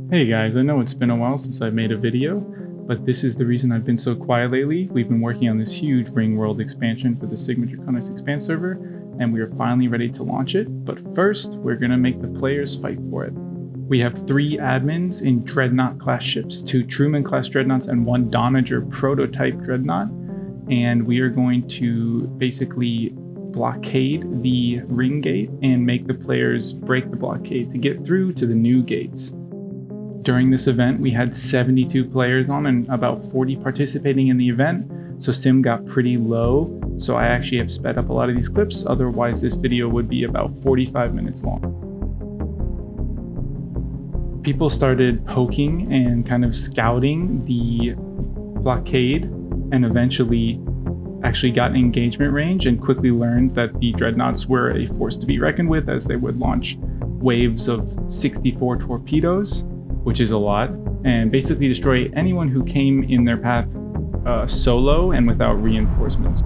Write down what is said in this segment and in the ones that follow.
Hey guys, I know it's been a while since I've made a video, but this is the reason I've been so quiet lately. We've been working on this huge Ring World expansion for the Sigma Draconis Expanse server, and we are finally ready to launch it, but first, we're gonna make the players fight for it. We have 3 admins in Dreadnought class ships, 2 Truman class Dreadnoughts, and 1 Donager prototype Dreadnought, and we are going to basically blockade the ring gate and make the players break the blockade to get through to the new gates. During this event, we had 72 players on and about 40 participating in the event, so sim got pretty low, so I actually have sped up a lot of these clips, otherwise this video would be about 45 minutes long. People started poking and kind of scouting the blockade and eventually actually got engagement range and quickly learned that the dreadnoughts were a force to be reckoned with, as they would launch waves of 64 torpedoes, which is a lot, and basically destroy anyone who came in their path solo and without reinforcements.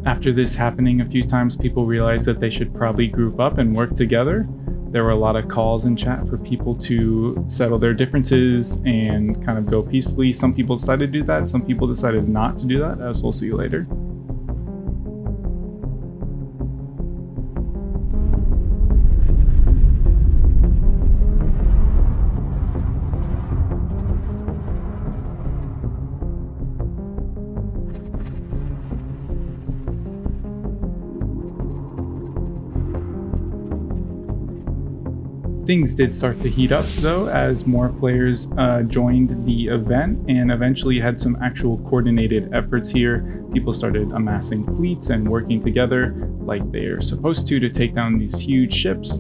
After this happening a few times, people realized that they should probably group up and work together. There were a lot of calls in chat for people to settle their differences and kind of go peacefully. Some people decided to do that, some people decided not to do that, as we'll see later. Things did start to heat up though, as more players joined the event and eventually had some actual coordinated efforts here. People started amassing fleets and working together like they're supposed to take down these huge ships.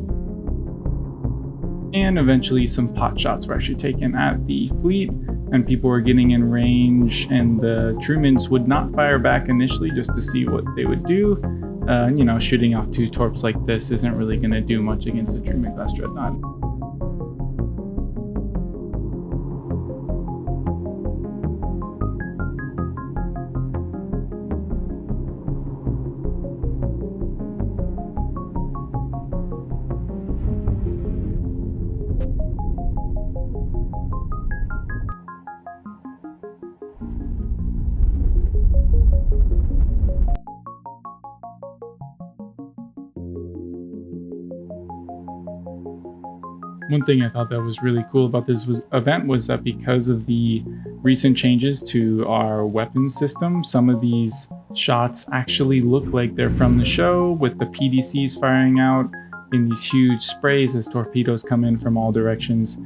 And eventually some pot shots were actually taken at the fleet and people were getting in range, and the Trumans would not fire back initially just to see what they would do. You know, shooting off 2 torps like this isn't really going to do much against a Truman class dreadnought. One thing I thought that was really cool about this event was that because of the recent changes to our weapons system, some of these shots actually look like they're from the show, with the PDCs firing out in these huge sprays as torpedoes come in from all directions.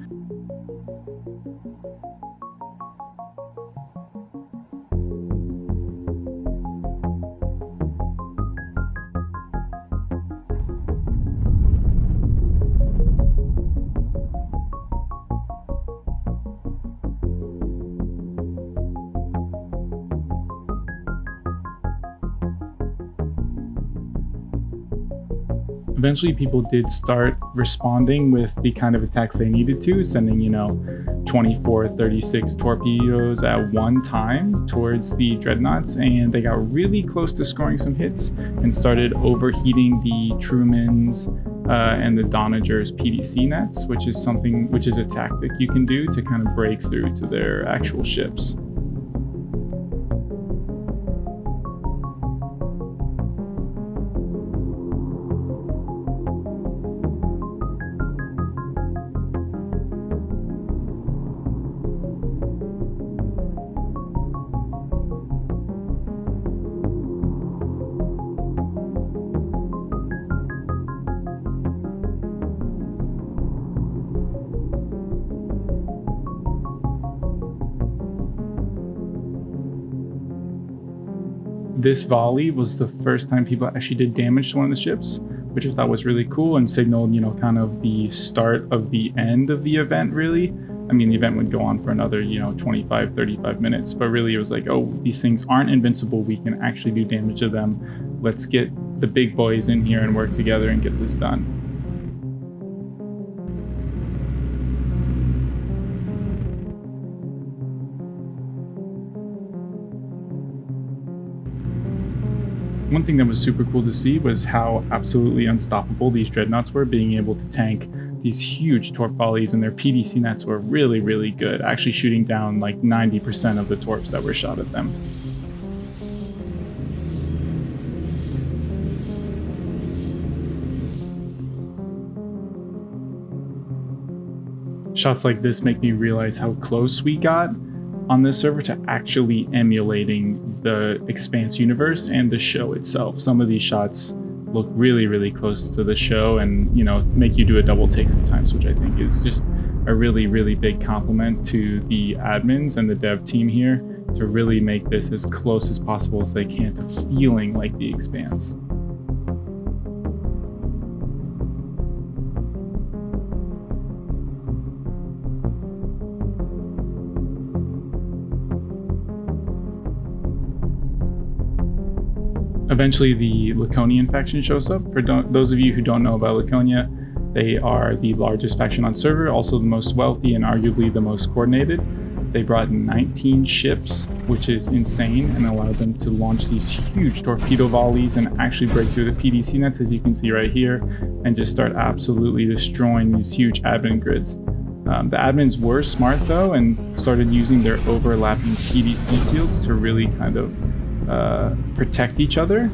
Eventually people did start responding with the kind of attacks they needed to, sending, 24, 36 torpedoes at one time towards the dreadnoughts, and they got really close to scoring some hits and started overheating the Trumans and the Donager's PDC nets, which is a tactic you can do to kind of break through to their actual ships. This volley was the first time people actually did damage to one of the ships, which I thought was really cool and signaled, kind of the start of the end of the event, really. I mean, the event would go on for another, 25, 35 minutes, but really it was like, oh, these things aren't invincible. We can actually do damage to them. Let's get the big boys in here and work together and get this done. One thing that was super cool to see was how absolutely unstoppable these dreadnoughts were, being able to tank these huge torp volleys, and their PDC nets were really, really good, actually shooting down like 90% of the torps that were shot at them. Shots like this make me realize how close we got on this server to actually emulating the Expanse universe and the show itself. Some of these shots look really, really close to the show, and, you know, make you do a double take sometimes, which I think is just a really, really big compliment to the admins and the dev team here to really make this as close as possible as they can to feeling like the Expanse. Eventually, the Laconian faction shows up. For those of you who don't know about Laconia, they are the largest faction on server, also the most wealthy and arguably the most coordinated. They brought 19 ships, which is insane, and allowed them to launch these huge torpedo volleys and actually break through the PDC nets, as you can see right here, and just start absolutely destroying these huge admin grids. The admins were smart though, and started using their overlapping PDC fields to really kind of protect each other,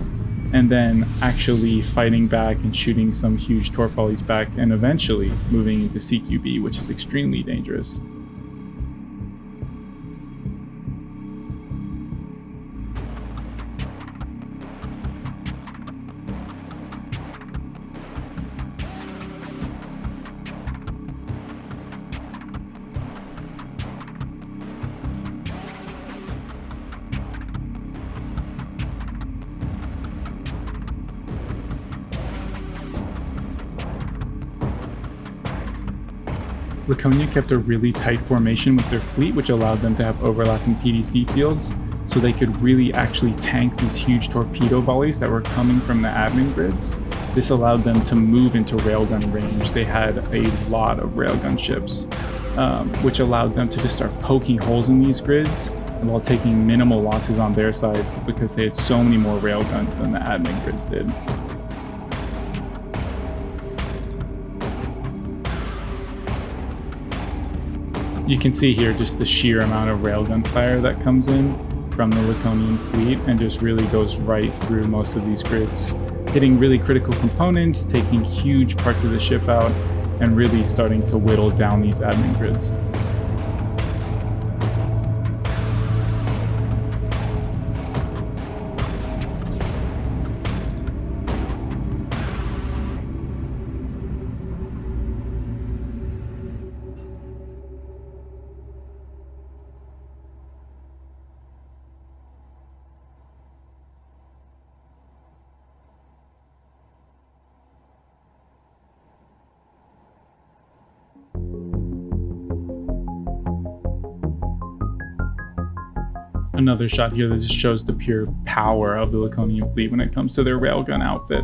and then actually fighting back and shooting some huge torp volleys back, and eventually moving into CQB, which is extremely dangerous. Laconia kept a really tight formation with their fleet, which allowed them to have overlapping PDC fields, so they could really actually tank these huge torpedo volleys that were coming from the admin grids. This allowed them to move into railgun range. They had a lot of railgun ships, which allowed them to just start poking holes in these grids while taking minimal losses on their side, because they had so many more railguns than the admin grids did. You can see here just the sheer amount of railgun fire that comes in from the Laconian fleet and just really goes right through most of these grids, hitting really critical components, taking huge parts of the ship out, and really starting to whittle down these admin grids. Another shot here that just shows the pure power of the Laconian fleet when it comes to their railgun outfit.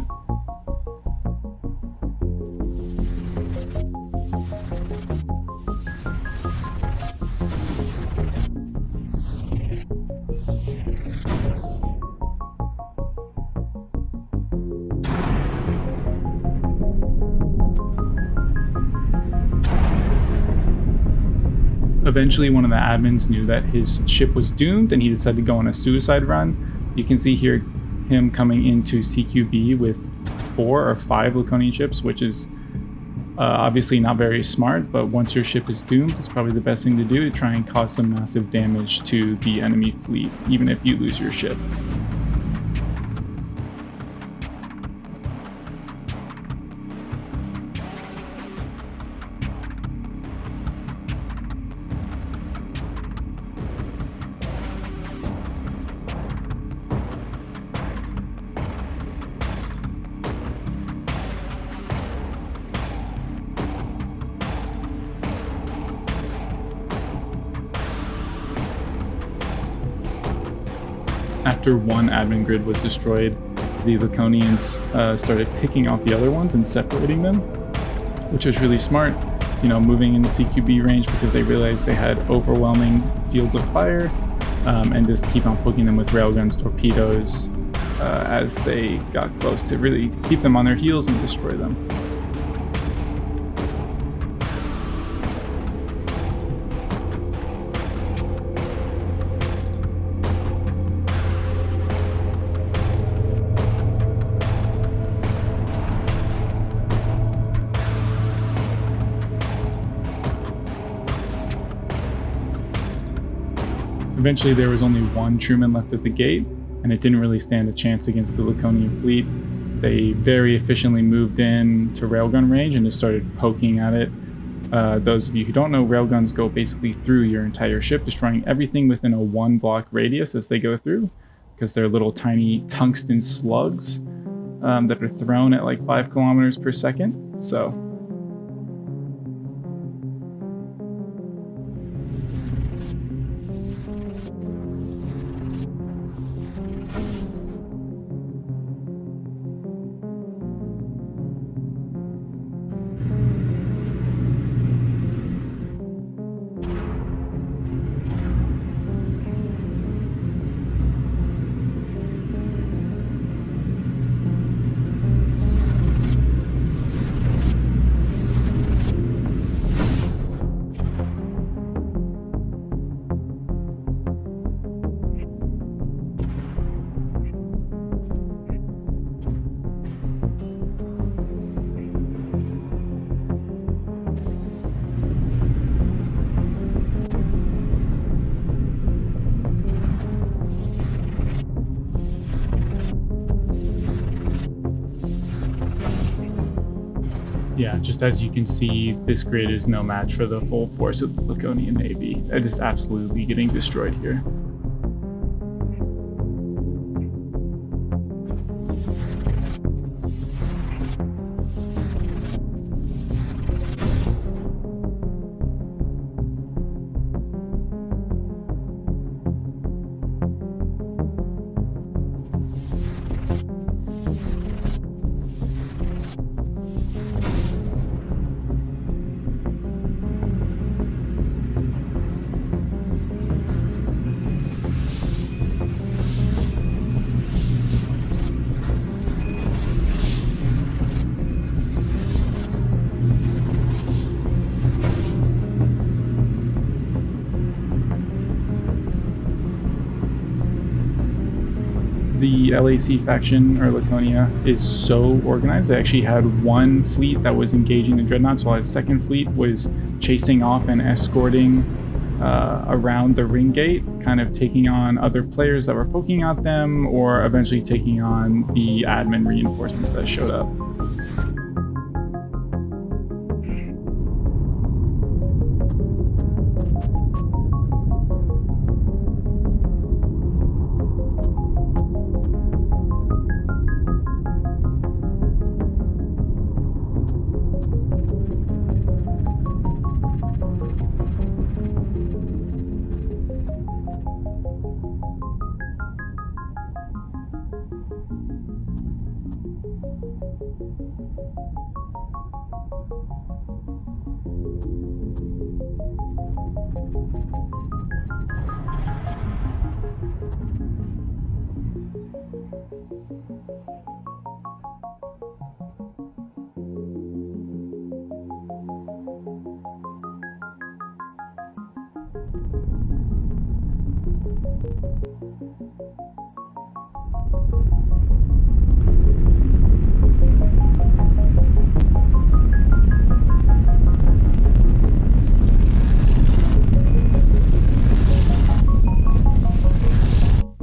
Eventually, one of the admins knew that his ship was doomed, and he decided to go on a suicide run. You can see here him coming into CQB with 4 or 5 Laconian ships, which is obviously not very smart, but once your ship is doomed, it's probably the best thing to do to try and cause some massive damage to the enemy fleet, even if you lose your ship. After one admin grid was destroyed, the Laconians started picking off the other ones and separating them, which was really smart, you know, moving into CQB range, because they realized they had overwhelming fields of fire, and just keep on poking them with railguns, torpedoes, as they got close to really keep them on their heels and destroy them. Eventually, there was only one Truman left at the gate, and it didn't really stand a chance against the Laconian fleet. They very efficiently moved in to railgun range and just started poking at it. Those of you who don't know, railguns go basically through your entire ship, destroying everything within a 1-block radius as they go through, because they're little tiny tungsten slugs that are thrown at like 5 kilometers per second. So yeah, just as you can see, this grid is no match for the full force of the Laconian Navy. It is absolutely getting destroyed here. The LAC faction, or Laconia, is so organized. They actually had one fleet that was engaging the dreadnoughts, while his second fleet was chasing off and escorting around the ring gate, kind of taking on other players that were poking at them, or eventually taking on the admin reinforcements that showed up.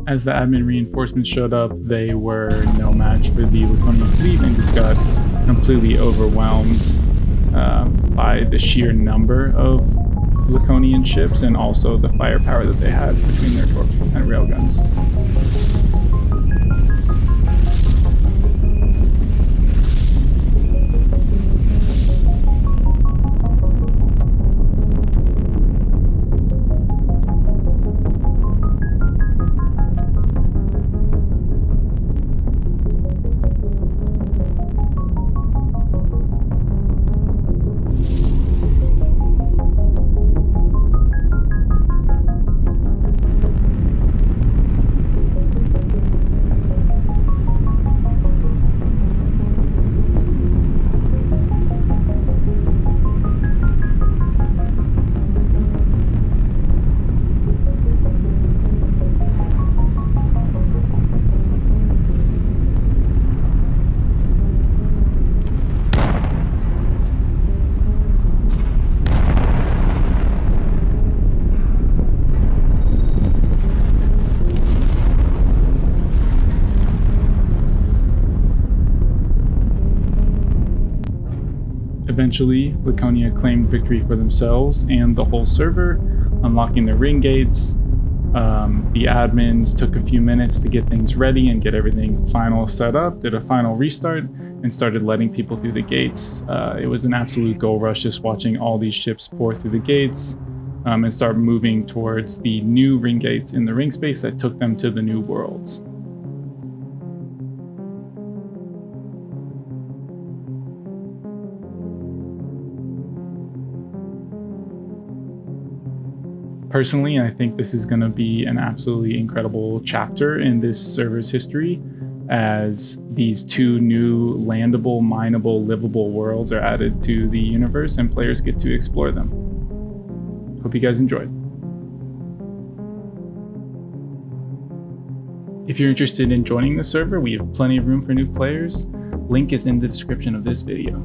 As the admin reinforcements showed up, they were no match for the Laconian fleet and just got completely overwhelmed by the sheer number of Laconian ships and also the firepower that they had between their torp and railguns. Eventually, Laconia claimed victory for themselves and the whole server, unlocking the ring gates. The admins took a few minutes to get things ready and get everything final set up, did a final restart, and started letting people through the gates. It was an absolute gold rush just watching all these ships pour through the gates and start moving towards the new ring gates in the ring space that took them to the new worlds. Personally, I think this is going to be an absolutely incredible chapter in this server's history, as these two new landable, mineable, livable worlds are added to the universe and players get to explore them. Hope you guys enjoyed. If you're interested in joining the server, we have plenty of room for new players. Link is in the description of this video.